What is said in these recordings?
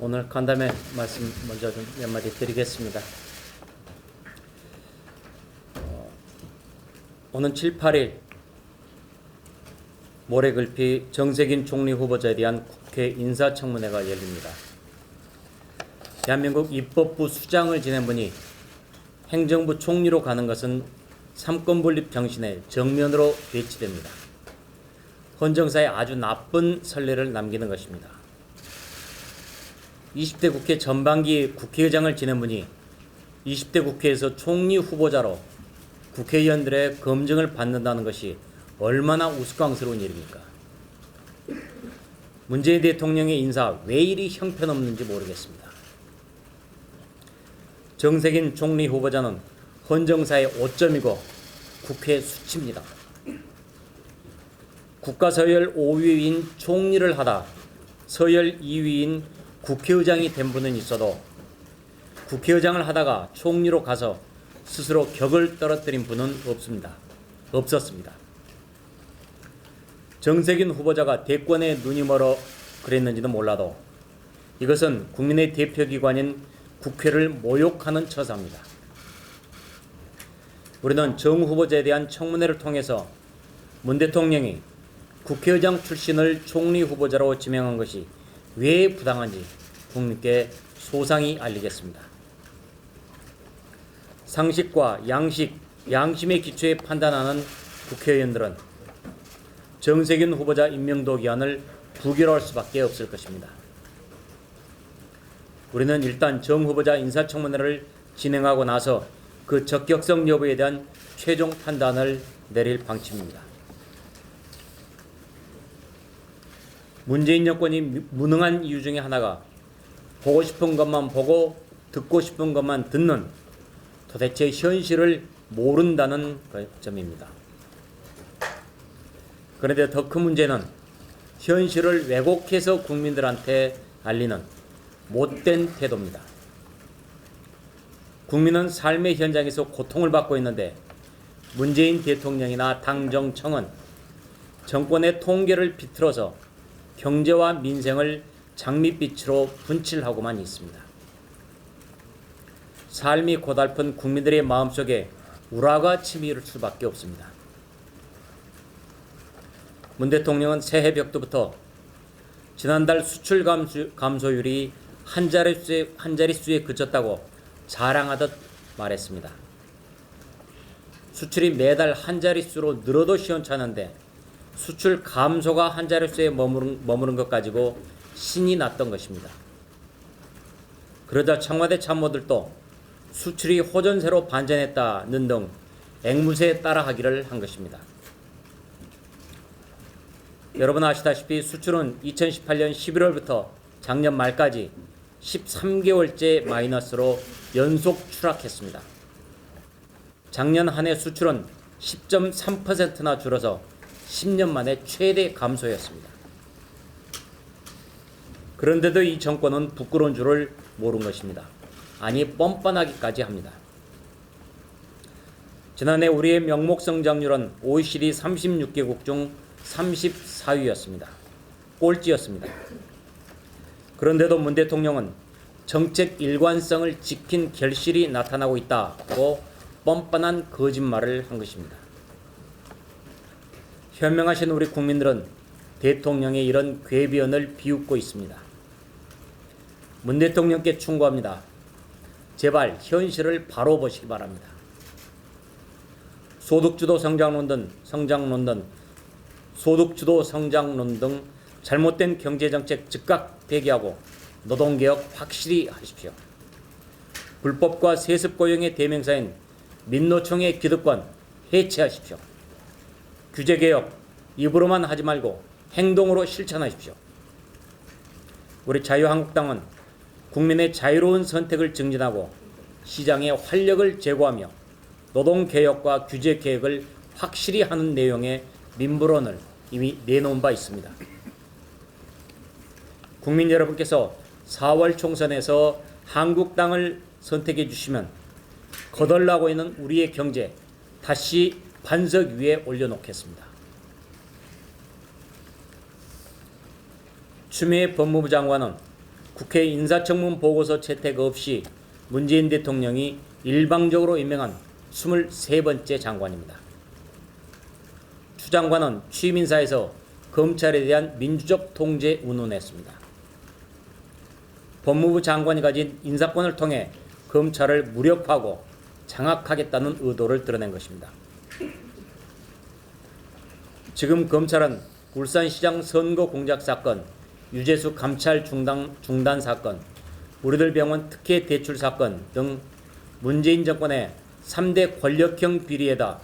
오늘 간담회 말씀 먼저 좀 몇 마디 드리겠습니다. 오는 7, 8일 모레글피 정세균 총리 후보자에 대한 국회 인사청문회가 열립니다. 대한민국 입법부 수장을 지낸 분이 행정부 총리로 가는 것은 삼권분립 정신의 정면으로 배치됩니다. 헌정사에 아주 나쁜 선례를 남기는 것입니다. 20대 국회 전반기 국회의장을 지낸 분이 20대 국회에서 총리 후보자로 국회의원들의 검증을 받는다는 것이 얼마나 우스꽝스러운 일입니까? 문재인 대통령의 인사 왜 이리 형편없는지 모르겠습니다. 정세균 총리 후보자는 헌정사의 오점이고 국회 수치입니다. 국가서열 5위인 총리를 하다 서열 2위인 국회의장이 된 분은 있어도 국회의장을 하다가 총리로 가서 스스로 격을 떨어뜨린 분은 없었습니다. 정세균 후보자가 대권에 눈이 멀어 그랬는지는 몰라도 이것은 국민의 대표기관인 국회를 모욕하는 처사입니다. 우리는 정 후보자에 대한 청문회를 통해서 문 대통령이 국회의장 출신을 총리 후보자로 지명한 것이 왜 부당한지 국민께 소상히 알리겠습니다. 상식과 양심의 기초에 판단하는 국회의원들은 정세균 후보자 임명도 기한을 부결할 수밖에 없을 것입니다. 우리는 일단 정 후보자 인사청문회를 진행하고 나서 그 적격성 여부에 대한 최종 판단을 내릴 방침입니다. 문재인 정권이 무능한 이유 중에 하나가 보고 싶은 것만 보고 듣고 싶은 것만 듣는 도대체 현실을 모른다는 점입니다. 그런데 더 큰 문제는 현실을 왜곡해서 국민들한테 알리는 못된 태도입니다. 국민은 삶의 현장에서 고통을 받고 있는데 문재인 대통령이나 당정청은 정권의 통계를 비틀어서 경제와 민생을 장밋빛으로 분칠하고만 있습니다. 삶이 고달픈 국민들의 마음속에 우라가 치밀을 수밖에 없습니다. 문 대통령은 새해 벽두부터 지난달 수출 감소율이 한 자릿수에 그쳤다고 자랑하듯 말했습니다. 수출이 매달 한 자릿수로 늘어도 시원찮은데 수출 감소가 한 자릿수에 머무른 것 가지고 신이 났던 것입니다. 그러자 청와대 참모들도 수출이 호전세로 반전했다는 등 앵무새에 따라하기를 한 것입니다. 여러분 아시다시피 수출은 2018년 11월부터 작년 말까지 13개월째 마이너스로 연속 추락했습니다. 작년 한 해 수출은 10.3%나 줄어서 10년 만에 최대 감소였습니다. 그런데도 이 정권은 부끄러운 줄을 모른 것입니다. 아니 뻔뻔하기까지 합니다. 지난해 우리의 명목 성장률은 OECD 36개국 중 34위였습니다. 꼴찌였습니다. 그런데도 문 대통령은 정책 일관성을 지킨 결실이 나타나고 있다고 뻔뻔한 거짓말을 한 것입니다. 현명하신 우리 국민들은 대통령의 이런 궤변을 비웃고 있습니다. 문 대통령께 충고합니다. 제발 현실을 바로 보시기 바랍니다. 소득주도 성장론 등 잘못된 경제정책 즉각 폐기하고 노동개혁 확실히 하십시오. 불법과 세습고용의 대명사인 민노총의 기득권 해체하십시오. 규제개혁 입으로만 하지 말고 행동으로 실천하십시오. 우리 자유한국당은 국민의 자유로운 선택을 증진하고 시장에 활력을 제고하며 노동개혁과 규제개혁을 확실히 하는 내용의 민부론을 이미 내놓은 바 있습니다. 국민 여러분께서 4월 총선에서 한국당을 선택해 주시면 거덜나고 있는 우리의 경제 다시 반석 위에 올려놓겠습니다. 추미애 법무부 장관은 국회 인사청문 보고서 채택 없이 문재인 대통령이 일방적으로 임명한 23번째 장관입니다. 추 장관은 취임 인사에서 검찰에 대한 민주적 통제 운운했습니다. 법무부 장관이 가진 인사권을 통해 검찰을 무력화하고 장악하겠다는 의도를 드러낸 것입니다. 지금 검찰은 울산시장 선거 공작 사건, 유재수 감찰 중단 사건, 우리들 병원 특혜 대출 사건 등 문재인 정권의 3대 권력형 비리에다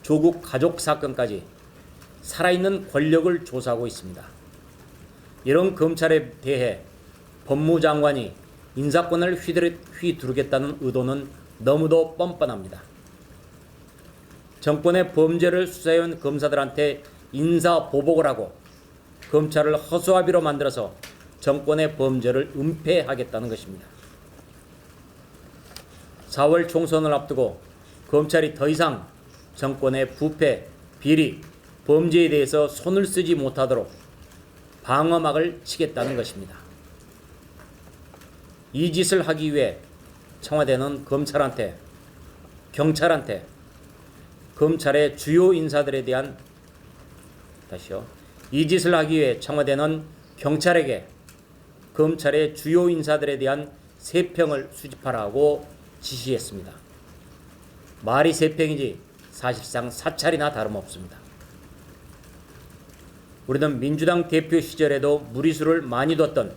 조국 가족 사건까지 살아있는 권력을 조사하고 있습니다. 이런 검찰에 대해 법무장관이 인사권을 휘두르겠다는 의도는 너무도 뻔뻔합니다. 정권의 범죄를 수사해온 검사들한테 인사보복을 하고 검찰을 허수아비로 만들어서 정권의 범죄를 은폐하겠다는 것입니다. 4월 총선을 앞두고 검찰이 더 이상 정권의 부패, 비리, 범죄에 대해서 손을 쓰지 못하도록 방어막을 치겠다는 것입니다. 이 짓을 하기 위해 청와대는 검찰한테, 경찰한테, 검찰의 주요 인사들에 대한 이 짓을 하기 위해 청와대는 경찰에게 검찰의 주요 인사들에 대한 세평을 수집하라고 지시했습니다. 말이 세평이지 사실상 사찰이나 다름없습니다. 우리는 민주당 대표 시절에도 무리수를 많이 뒀던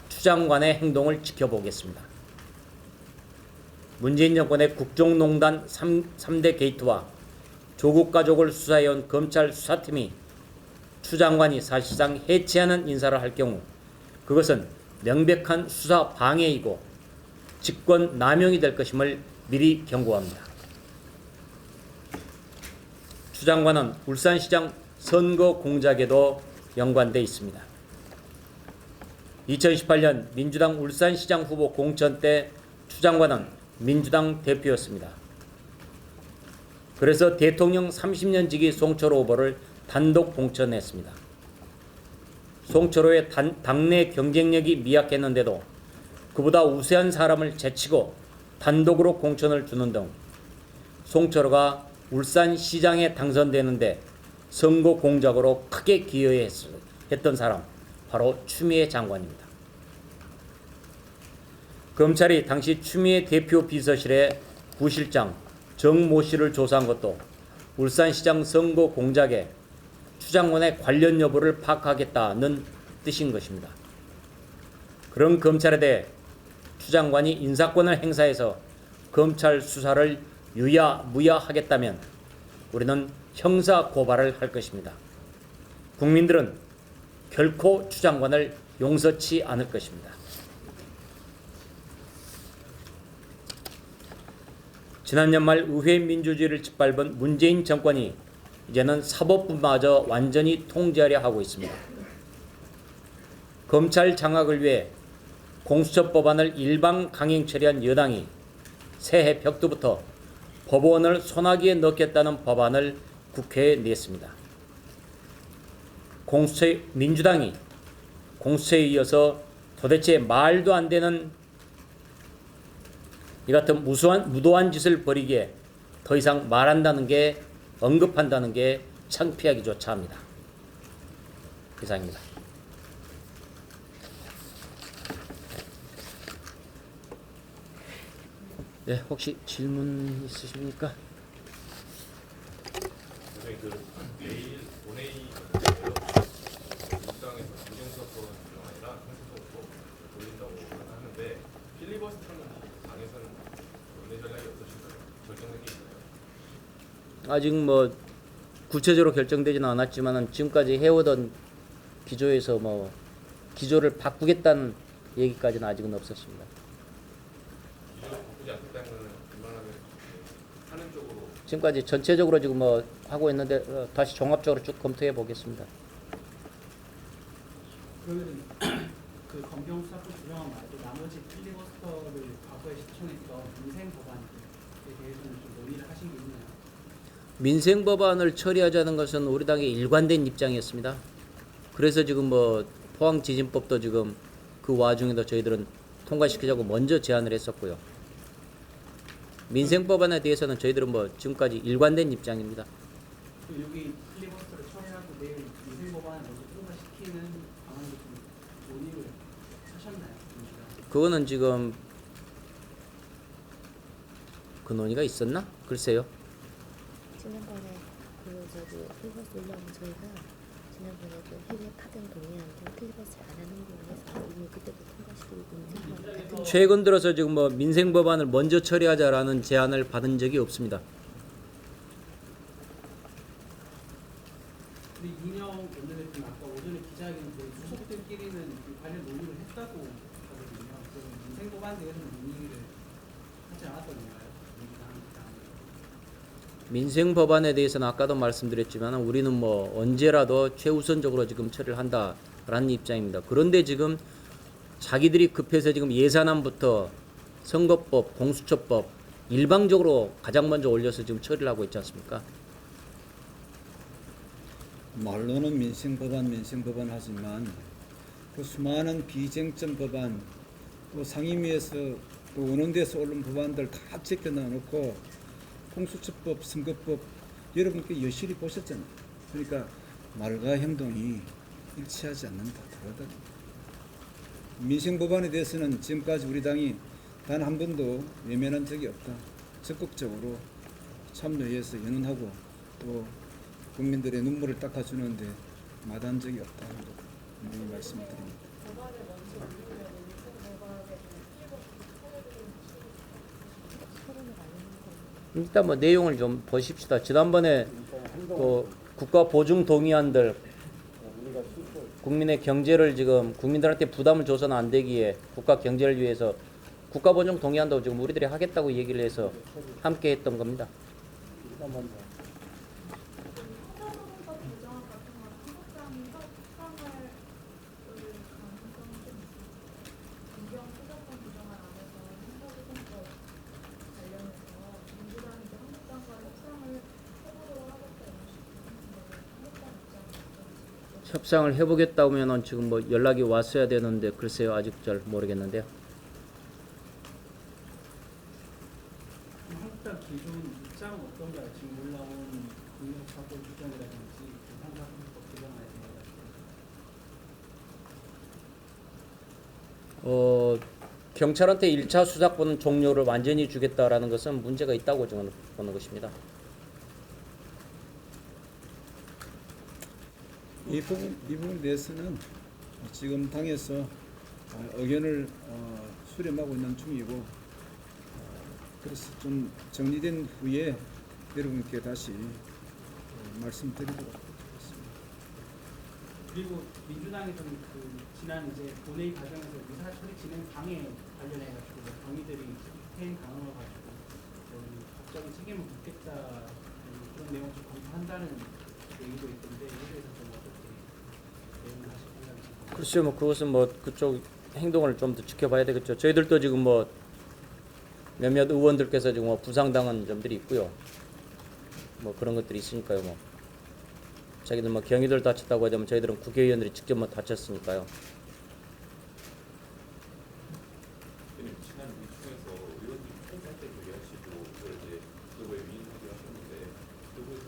추 장관의 행동을 지켜보겠습니다. 문재인 정권의 국정농단 3대 게이트와 조국 가족을 수사해온 검찰 수사팀이 추 장관이 사실상 해체하는 인사를 할 경우 그것은 명백한 수사 방해이고 직권 남용이 될 것임을 미리 경고합니다. 추 장관은 울산시장 선거 공작에도 연관돼 있습니다. 2018년 민주당 울산시장 후보 공천 때 추 장관은 민주당 대표였습니다. 그래서 대통령 30년 지기 송철호 후보를 단독 공천했습니다. 송철호의 당내 경쟁력이 미약했는데도 그보다 우세한 사람을 제치고 단독으로 공천을 주는 등 송철호가 울산시장에 당선되는데 선거 공작으로 크게 기여했던 사람 바로 추미애 장관입니다. 검찰이 당시 추미애 대표 비서실의 부실장 정모 씨를 조사한 것도 울산시장 선거 공작에 추 장관의 관련 여부를 파악하겠다는 뜻인 것입니다. 그런 검찰에 대해 추 장관이 인사권을 행사해서 검찰 수사를 유야무야하겠다면 우리는 형사 고발을 할 것입니다. 국민들은 결코 추 장관을 용서치 않을 것입니다. 지난 연말 의회 민주주의를 짓밟은 문재인 정권이 이제는 사법부마저 완전히 통제하려 하고 있습니다. 검찰 장악을 위해 공수처 법안을 일방 강행 처리한 여당이 새해 벽두부터 법원을 소나기에 넣겠다는 법안을 국회에 냈습니다. 민주당이 공수처에 이어서 도대체 말도 안 되는 이 같은 무도한 짓을 벌이기에 더 이상 말한다는 게 언급한다는 게 창피하기조차 합니다. 이상입니다. 네, 혹시 질문 있으십니까? 선생님, 내일 본회의 민주당에서 공정수사권 조정 아니라 형사소송 돌린다고 하는데 필리버스터는 당에서는 원내 전략이 어떠신가요? 결정된 게 있나요? 아직 뭐 구체적으로 결정되지는 않았지만은 지금까지 해오던 기조에서 뭐 기조를 바꾸겠다는 얘기까지는 아직은 없었습니다. 기존 바꾸지 않겠다는 거는 웬만하면 하는 쪽으로 지금까지 전체적으로 지금 뭐 하고 있는데 다시 종합적으로 쭉 검토해 보겠습니다. 그러면 그 검경 수사권 조정안 말고 나머지 필리버스터를 과거에 시청했던 민생 법안에 대해서는 좀 논의를 하신 게 있나요? 민생 법안을 처리하자는 것은 우리 당의 일관된 입장이었습니다. 그래서 지금 뭐 포항지진법도 지금 그 와중에도 저희들은 통과시키자고 먼저 제안을 했었고요. 민생법안에 대해서는 저희들은 뭐 지금까지 일관된 입장입니다. 그 여기 필리버스터를 처리하고 내일 민생법안을 먼저 통과시키는 방안도 좀 논의를 하셨나요? 민주당? 그거는 지금 그 논의가 있었나? 글쎄요. 지난번에 필리버스 올라오면 저희가 지난번에 해외 파견 동의안도 필리버스를 안 하는 걸로 해서 이미 그때부터 통과시키고 민생법안 같은 최근 들어서 지금 뭐 민생 법안을 먼저 처리하자라는 제안을 받은 적이 없습니다. 근데 이인영 원내대표는 아까 오전에 기자회견에서 수석들끼리는 이 관련 논의를 했다고 하거든요. 그럼 민생법안에 대해서는 논의를 하지 않았던 건가요? 민생 법안에 대해서는 아까도 말씀드렸지만 우리는 뭐 언제라도 최우선적으로 지금 처리를 한다라는 입장입니다. 그런데 지금 자기들이 급해서 지금 예산안부터 선거법, 공수처법 일방적으로 가장 먼저 올려서 지금 처리를 하고 있지 않습니까? 말로는 민생법안 하지만 그 수많은 비쟁점 법안 또 상임위에서 또 원원대에서 오른 법안들 다 제껴 놔놓고 공수처법, 선거법 여러분께 여실히 보셨잖아요. 그러니까 말과 행동이 일치하지 않는다. 다르다. 민생법안에 대해서는 지금까지 우리 당이 단 한 번도 외면한 적이 없다. 적극적으로 참여해서 연원하고 또 국민들의 눈물을 닦아주는데 마다한 적이 없다는 거 분명히 말씀드립니다. 서론을 알리는 거. 일단 뭐 내용을 좀 보십시다. 지난번에 그 국가 보증 동의안들 국민의 경제를 지금 국민들한테 부담을 줘서는 안 되기에 국가 경제를 위해서 국가 보증 동의안도 지금 우리들이 하겠다고 얘기를 해서 함께 했던 겁니다. 협상을 해보겠다면은 지금 뭐 연락이 왔어야 되는데 글쎄요 아직 잘 모르겠는데요. 그럼 한국당 기존 입장은 어떤가요? 지금 올라온 국민사법 주장이라든지 상사헌법 개정안에 대해 경찰한테 1차 수사권 종료를 완전히 주겠다라는 것은 문제가 있다고 저는 보는 것입니다. 이 부분에 대해서는 지금 당에서 의견을 수렴하고 있는 중이고 그래서 좀 정리된 후에 여러분께 다시 말씀드리도록 하겠습니다. 그리고 민주당에서는 그 지난 이제 본회의 과정에서 의사 처리 진행 방해 관련해가지고 경위들이 해임 강화를 가지고 법적인 책임을 묻겠다 그런 내용 좀 검토한다는 얘기도 있던데 이에 대해서 좀 어떻게 대응을 하실 생각이신가요? 글쎄요 뭐 그것은 뭐 그쪽 행동을 좀 더 지켜봐야 되겠죠. 저희들도 지금 뭐 몇몇 의원들께서 지금 뭐 부상당한 점들이 있고요. 뭐 그런 것들이 있으니까요. 뭐 자기들 뭐 경위들 다쳤다고 하자면 저희들은 국회의원들이 직접 뭐 다쳤으니까요. 지난 미팅에서 의원들이 총살 때 얘기하시고 그걸 이제 그거에 위임하기로 하셨는데 그거에서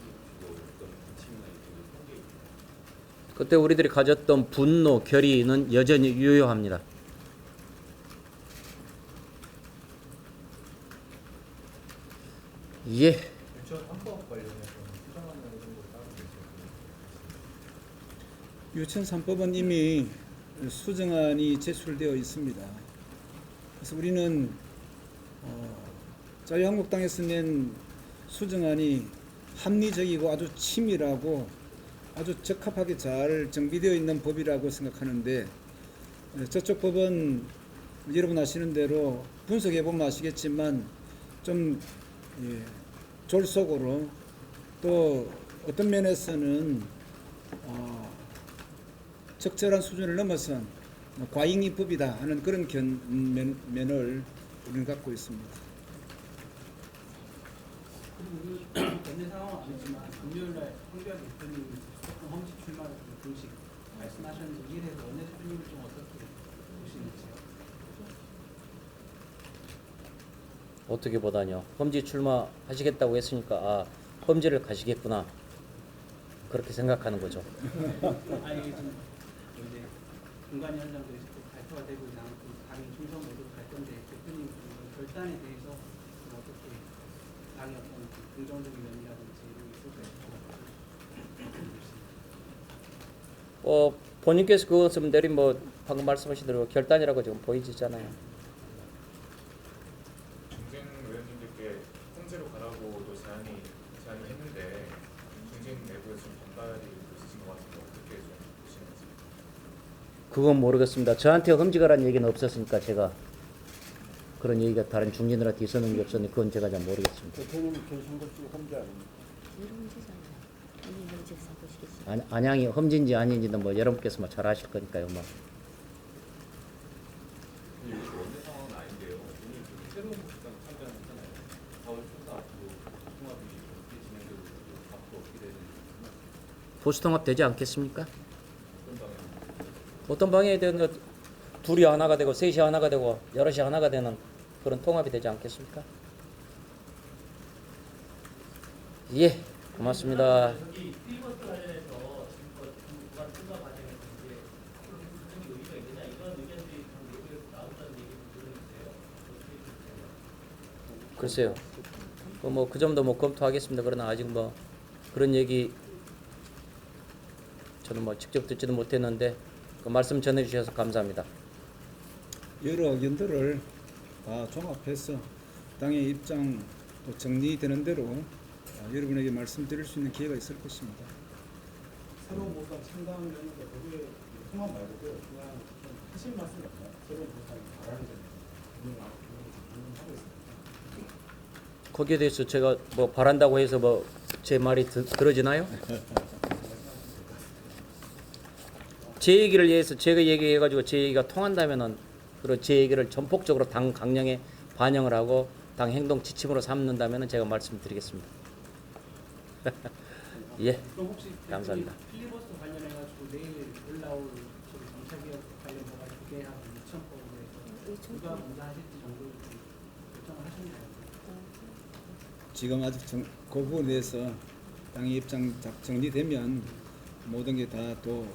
어떤 지침이나 이런 통계 있나요? 그때 우리들이 가졌던 분노, 결의는 여전히 유효합니다. 예. 유치원 3법 관련해서는 수정안이나 이런 거 따로 있어요. 유치원 3법은 이미 수정안이 제출되어 있습니다. 그래서 우리는 자유한국당에서 낸 수정안이 합리적이고 아주 치밀하고 아주 적합하게 잘 정비되어 있는 법이라고 생각하는데 저쪽 법은 여러분 아시는 대로 분석해 보면 아시겠지만 좀 졸속으로 또 어떤 면에서는 적절한 수준을 넘어선 과잉입법이다 하는 그런 면을 우리는 갖고 있습니다. 그리고 오늘 상황은 아니지만 금요일날 황교안 대표님이 수도권 험지 출마를 공식 말씀하셨는데 이에 대해서 원내 대표님은 좀 어떻게 보시는지 보시는지요? 어떻게 보다뇨? 험지 출마하시겠다고 했으니까 아 험지를 가시겠구나 그렇게 생각하는 거죠. 아니 좀 이제 공간 현장도 이제 또 발표가 되고 있는 당이 총선 모두로 갈 건데 대표님 그 결단에 대해서 좀 어떻게 당의 어떤 긍정적인 면이라든지 이런 게 있을까요? 본인께서 그것을 내린 뭐 방금 말씀하신 대로 결단이라고 지금 보이지잖아요. 중진 의원님들께 통제로 가라고도 제안을 했는데 중진 내부에서 좀 반발이 있으신 것 같은데 어떻게 좀 보시는지. 그건 모르겠습니다. 저한테 험지가라는 얘기는 없었으니까 제가 그런 얘기가 다른 중진들한테 있었는 게 없었는데 그건 제가 잘 모르겠습니다. 대통령이 계신 것이 험지 아닙니까? 이런 문제잖아요. 아니 문제에서 보시겠어요? 안양이 험지인지 아닌지는 뭐 여러분께서 뭐 잘 아실 거니까요. 뭐. 이게 원내 상황은 아닌데요. 오늘 그 새로운 복지당 참여하잖아요. 4월 초사 앞으로 통합이 어떻게 진행되고 앞으로 어떻게 되는지 보수통합 되지 않겠습니까? 어떤 방향? 어떤 방향이 되는 것 둘이 하나가 되고 셋이 하나가 되고 여럿이 하나가 되는 그런 통합이 되지 않겠습니까? 예, 고맙습니다. 여기 필리버스터 관련해서 지금껏 공간 통과 과정에서 이제 앞으로 무슨 의미가 있느냐 이런 의견들이 좀 내부에서 나온다는 얘기를 들었는데요. 어떻게 보세요? 글쎄요. 그 점도 뭐 검토하겠습니다. 그러나 아직 뭐 그런 얘기 저는 뭐 직접 듣지도 못했는데 그 말씀 전해주셔서 감사합니다. 여러 의견들을 다 종합해서 당의 입장 또 정리되는 대로 여러분에게 말씀드릴 수 있는 기회가 있을 것입니다. 새로운 보상 창당을 했는데 거기에 통합 말고도 그냥 좀 하실 말씀이 없나요? 새로운 보상이 바라는 점에서 하고 있습니다. 거기에 대해서 제가 뭐 바란다고 해서 뭐 제 말이 들어지나요? 제 얘기를 위해서 제가 얘기해가지고 제 얘기가 통한다면은 그리고 제 얘기를 전폭적으로 당 강령에 반영을 하고 당 행동 지침으로 삼는다면은 제가 말씀드리겠습니다. 예, 그럼 혹시 감사합니다. 필리버스터 관련해가지고 내일 올라올 저기 정차개혁 관련 법안 두 개하고 2,000법에 해서 누가 먼저 하실지 정도를 좀 결정을 하셨나요? 지금 아직 그 부분에 대해서 당의 입장 정리되면 모든 게 다 또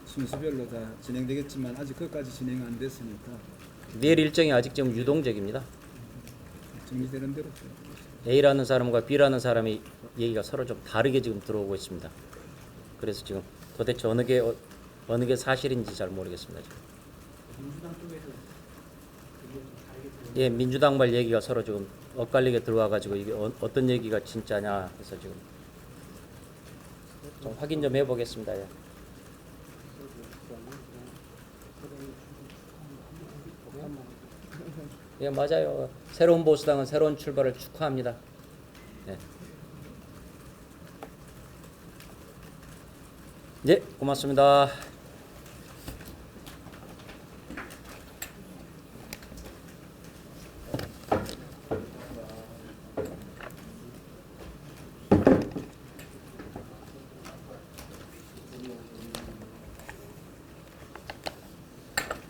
순서별로 다 진행되겠지만 아직 그것까지 진행 안 됐으니까 내일 일정이 아직 지금 유동적입니다. 정리되는 대로 A라는 사람과 B라는 사람이 얘기가 서로 좀 다르게 지금 들어오고 있습니다. 그래서 지금 도대체 어느 게 사실인지 잘 모르겠습니다. 지금. 민주당 쪽에서 그게 좀 다르게 들어요. 예, 민주당 말 얘기가 서로 지금 엇갈리게 들어와가지고 이게 어떤 얘기가 진짜냐 해서 지금 좀 확인 좀 해보겠습니다. 예. 예, 맞아요. 새로운 보수당은 새로운 출발을 축하합니다. 예. 예, 고맙습니다.